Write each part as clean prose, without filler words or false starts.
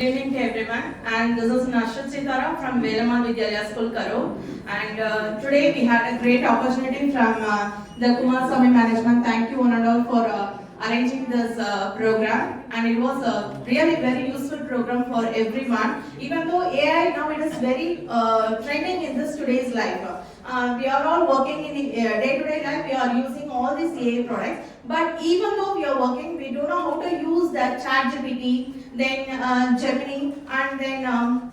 Good evening to everyone, and this is Nashit Sitara from Velaman Vidyalaya School, Karo. And today we had a great opportunity from the Kumar Swami Management. Thank you one and all for arranging this program, and it was a really very useful program for everyone. Even though AI now it is very trending in this today's life. We are all working in day-to-day life. We are using all these AI products, but even though we are working, we don't know how to use that ChatGPT, then Gemini, and then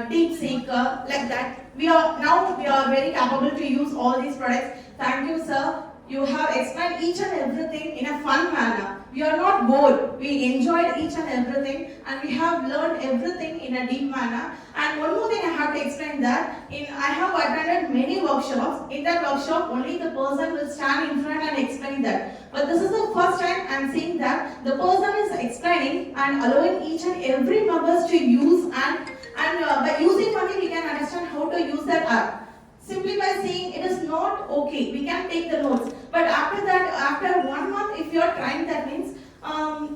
DeepSeek, like that. We are very capable to use all these products. Thank you, sir. You have explained each and everything in a fun manner. We are not bored. We enjoyed each and everything, and we have learned everything in a deep manner. And one more thing I have to explain that I have attended many workshops. In that workshop, only the person will stand in front and explain that. But this is the first time I am seeing that the person is explaining and allowing each and every members to use, and by using only we can understand how to use that app. Simply by saying it is not okay, we can take the notes. But after that, after 1 month, if you are trying, that means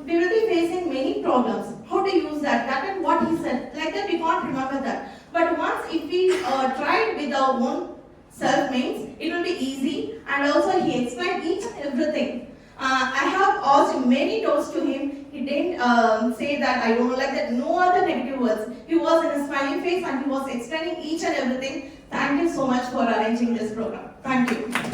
we will be facing many problems. How to use that? That is what he said. Like that, we can't remember that. But once if we try with our own self means, it will be easy. And also, he explained each and everything. I have asked many doubts to him. He didn't say that I don't like that. No other negative words. He was in a smiling face and he was explaining each and everything. Thank you so much for arranging this program. Thank you.